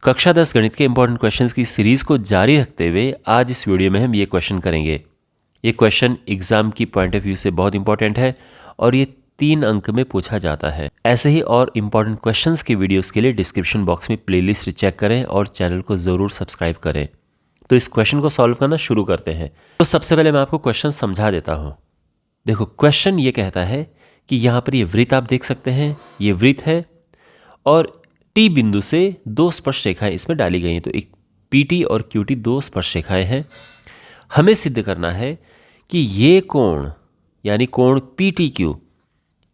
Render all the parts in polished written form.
कक्षा 10 गणित के इंपॉर्टेंट क्वेश्चंस की सीरीज को जारी रखते हुए आज इस वीडियो में हम ये क्वेश्चन करेंगे। ये क्वेश्चन एग्जाम की पॉइंट ऑफ व्यू से बहुत इंपॉर्टेंट है और ये 3 अंक में पूछा जाता है। ऐसे ही और इंपॉर्टेंट क्वेश्चंस की वीडियोस के लिए डिस्क्रिप्शन बॉक्स में प्लेलिस्ट चेक करें और चैनल को ज़रूर सब्सक्राइब करें। तो इस क्वेश्चन को सॉल्व करना शुरू करते हैं। तो सबसे पहले मैं आपको क्वेश्चन समझा देता हूँ। देखो, क्वेश्चन ये कहता है कि यहाँ पर ये वृत्त आप देख सकते हैं, ये वृत्त है और टी बिंदु से 2 स्पर्श रेखाएं इसमें डाली गई हैं। तो एक पीटी और क्यूटी 2 स्पर्श रेखाएं हैं। हमें सिद्ध करना है कि ये कोण यानी कोण पीटी क्यू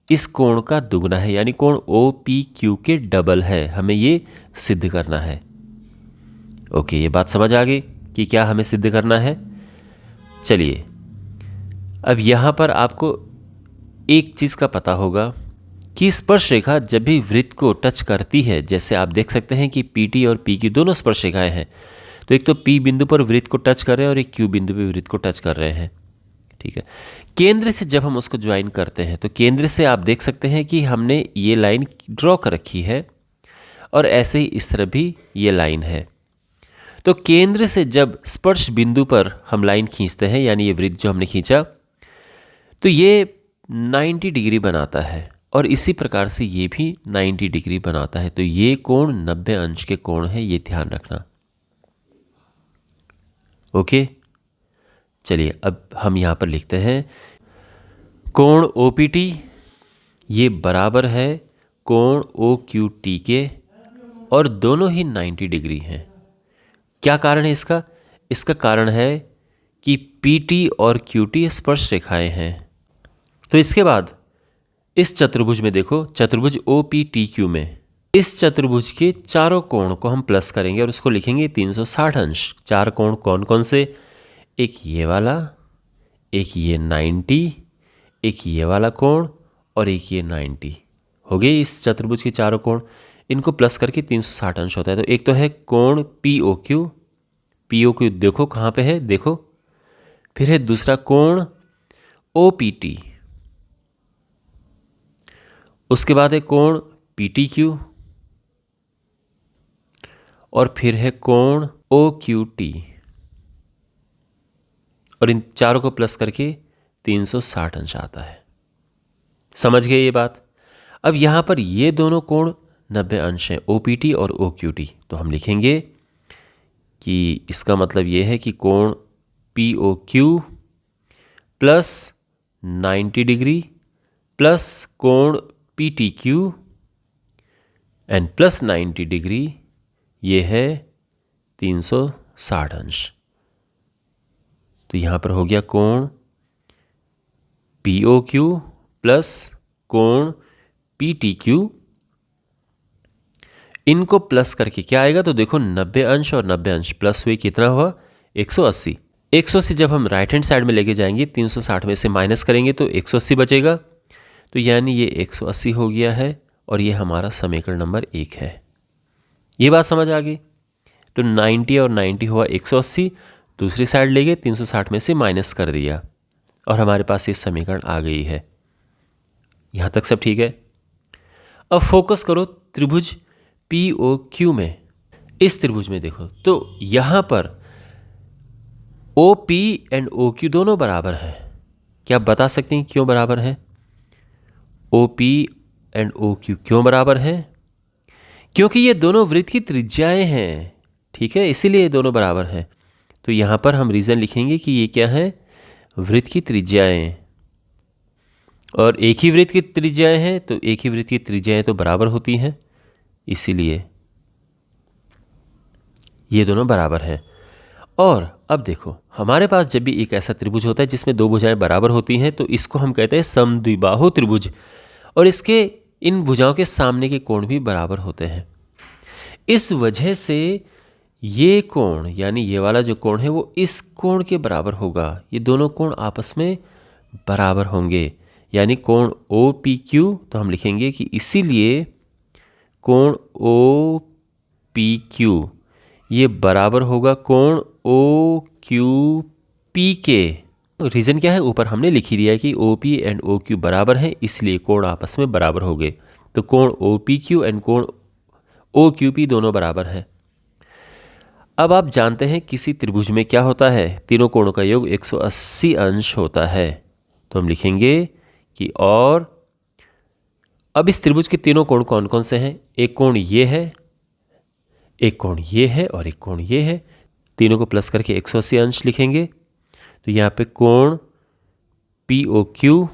इस कोण का दुगना है, यानी कोण ओ पी क्यू के डबल है। हमें ये सिद्ध करना है। ओके, ये बात समझ आ गई कि क्या हमें सिद्ध करना है। चलिए, अब यहाँ पर आपको एक चीज़ का पता होगा कि स्पर्श रेखा जब भी वृत्त को टच करती है, जैसे आप देख सकते हैं कि पीटी और पी की दोनों स्पर्श रेखाएं हैं, तो एक तो पी बिंदु पर वृत्त को टच कर रहे हैं और एक क्यू बिंदु पर वृत्त को टच कर रहे हैं। ठीक है, केंद्र से जब हम उसको ज्वाइन करते हैं तो केंद्र से आप देख सकते हैं कि हमने ये लाइन ड्रॉ कर रखी है और ऐसे ही इस तरह भी ये लाइन है। तो केंद्र से जब स्पर्श बिंदु पर हम लाइन खींचते हैं, यानी ये वृत्त जो हमने खींचा, तो ये 90 डिग्री बनाता है और इसी प्रकार से ये भी 90 डिग्री बनाता है। तो ये कोण 90 अंश के कोण है, ये ध्यान रखना। ओके, चलिए अब हम यहाँ पर लिखते हैं कोण ओपीटी ये बराबर है कोण ओक्यूटी के और दोनों ही 90 डिग्री हैं। क्या कारण है इसका? इसका कारण है कि पीटी और क्यूटी स्पर्श रेखाएं हैं। तो इसके बाद इस चतुर्भुज में देखो, चतुर्भुज ओ पी टी क्यू में इस चतुर्भुज के चारों कोण को हम प्लस करेंगे और उसको लिखेंगे 360 अंश। 4 कोण कौन कौन से? एक ये वाला, एक ये 90, एक ये वाला कोण और एक ये 90। हो गए इस चतुर्भुज के चारों कोण। इनको प्लस करके 360 अंश होता है। तो एक तो है कोण P O Q, P O Q देखो कहाँ पे है, देखो। फिर है दूसरा कोण ओ पी टी, उसके बाद है कोण पी टी क्यू और फिर है कोण ओ क्यू टी, और इन चारों को प्लस करके 360 अंश आता है। समझ गए ये बात? अब यहां पर ये दोनों कोण 90 अंश हैं, ओपीटी और ओक्यूटी। तो हम लिखेंगे कि इसका मतलब ये है कि कोण P O Q plus 90 degree plus कोण P T Q and plus 90 degree, ये है 360 अंश। तो यहाँ पर हो गया कोण पी ओ क्यू प्लस कोण पी टी क्यू। इनको प्लस करके क्या आएगा? तो देखो 90 अंश और 90 अंश प्लस हुए, कितना हुआ? 180। 180 जब हम राइट हैंड साइड में लेके जाएंगे, 360 में से माइनस करेंगे तो 180 बचेगा। तो यानी ये 180 हो गया है और ये हमारा समीकरण नंबर 1 है। ये बात समझ आ गई? तो 90 और 90 हुआ 180, दूसरी साइड ले गए, 360 में से माइनस कर दिया और हमारे पास ये समीकरण आ गई है। यहाँ तक सब ठीक है। अब फोकस करो त्रिभुज पी ओ क्यू में। इस त्रिभुज में देखो तो यहाँ पर O P and O Q दोनों बराबर हैं। क्या आप बता सकते हैं क्यों बराबर हैं? O P and O Q क्यों बराबर हैं? क्योंकि ये दोनों वृत्त की त्रिज्याएं हैं। ठीक है, इसीलिए ये दोनों बराबर हैं। तो यहाँ पर हम रीज़न लिखेंगे कि ये क्या है? वृत्त की त्रिज्याएं। और एक ही वृत्त की त्रिज्याएं हैं तो एक ही वृत्त की त्रिज्याएं तो बराबर होती हैं, इसीलिए ये दोनों बराबर हैं। और अब देखो, हमारे पास जब भी एक ऐसा त्रिभुज होता है जिसमें 2 भुजाएं बराबर होती हैं तो इसको हम कहते हैं समद्विबाहु त्रिभुज, और इसके इन भुजाओं के सामने के कोण भी बराबर होते हैं। इस वजह से ये कोण यानी ये वाला जो कोण है वो इस कोण के बराबर होगा। ये दोनों कोण आपस में बराबर होंगे, यानी कोण ओ पी क्यू। तो हम लिखेंगे कि इसीलिए कोण ओ पी क्यू ये बराबर होगा कोण ओ क्यू पी के। रीज़न क्या है? ऊपर हमने लिख ही दिया है कि O P and O Q बराबर हैं, इसलिए कोण आपस में बराबर हो गए। तो कोण ओ पी क्यू एंड कोण ओ क्यू पी दोनों बराबर हैं। अब आप जानते हैं किसी त्रिभुज में क्या होता है, तीनों कोणों का योग 180 अंश होता है। तो हम लिखेंगे कि और अब इस त्रिभुज के तीनों कोण कौन कौन से हैं? एक कोण ये है, एक कोण ये है और एक कोण ये है। तीनों को प्लस करके 180 अंश लिखेंगे। तो यहाँ पे कोण POQ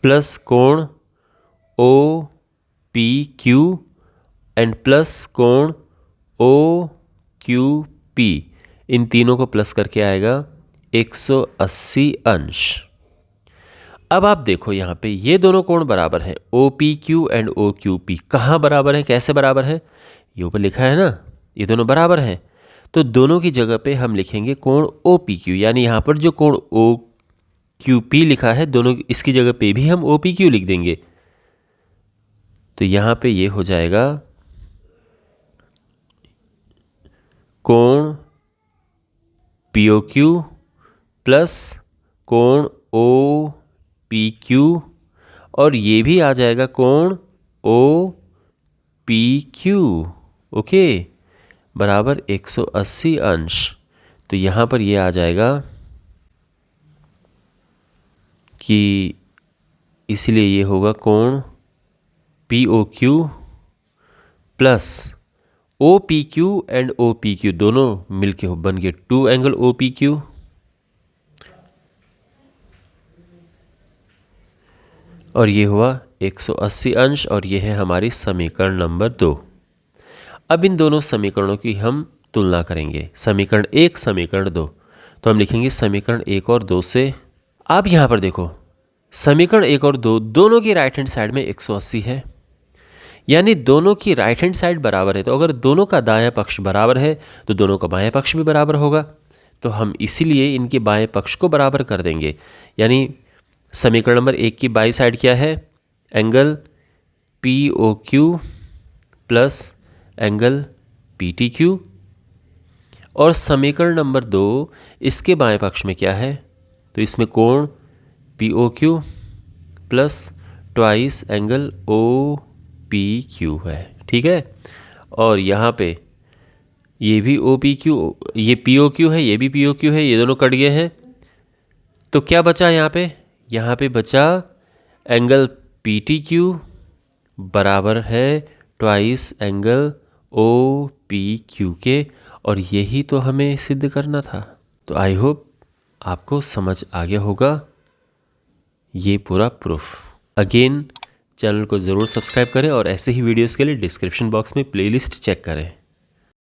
प्लस कोण OPQ एंड प्लस कोण OQP, इन तीनों को प्लस करके आएगा 180 अंश। अब आप देखो यहाँ पे ये दोनों कोण बराबर हैं, OPQ एंड OQP। कहाँ बराबर है, कैसे बराबर है? ये ऊपर लिखा है ना, ये दोनों बराबर हैं। तो दोनों की जगह पे हम लिखेंगे कोण OPQ, यानी यहाँ पर जो कोण OQP लिखा है, दोनों इसकी जगह पे भी हम OPQ लिख देंगे। तो यहाँ पे ये हो जाएगा कोण POQ प्लस कोण OPQ, और ये भी आ जाएगा कोण OPQ, ओके, बराबर 180 अंश। तो यहाँ पर ये आ जाएगा कि इसलिए ये होगा कोण POQ plus OPQ and OPQ दोनों मिलके बन गए 2 एंगल OPQ। और ये हुआ 180 अंश, और ये है हमारी समीकरण नंबर 2। अब इन दोनों समीकरणों की हम तुलना करेंगे, समीकरण 1 समीकरण 2। तो हम लिखेंगे समीकरण 1 और 2 से। अब यहाँ पर देखो समीकरण 1 और 2 दोनों की राइट हैंड साइड में 180 है, यानी दोनों की राइट हैंड साइड बराबर है। तो अगर दोनों का दायां पक्ष बराबर है तो दोनों का बायां पक्ष भी बराबर होगा। तो हम इसीलिए इनके बाएं पक्ष को बराबर कर देंगे। यानी समीकरण नंबर 1 की बाई साइड क्या है? Angle POQ plus angle PTQ। और समीकरण नंबर 2 इसके बाएं पक्ष में क्या है? तो इसमें कोण POQ plus twice angle OPQ है, ठीक है। और यहाँ पे ये भी OPQ, ये POQ है, ये भी POQ है, ये दोनों कट गए हैं। तो क्या बचा यहाँ पे? यहाँ पे बचा एंगल PTQ बराबर है ट्वाइस एंगल OPQ के, और यही तो हमें सिद्ध करना था। तो आई होप आपको समझ आ गया होगा ये पूरा प्रूफ। अगेन चैनल को ज़रूर सब्सक्राइब करें और ऐसे ही वीडियोस के लिए डिस्क्रिप्शन बॉक्स में प्लेलिस्ट चेक करें।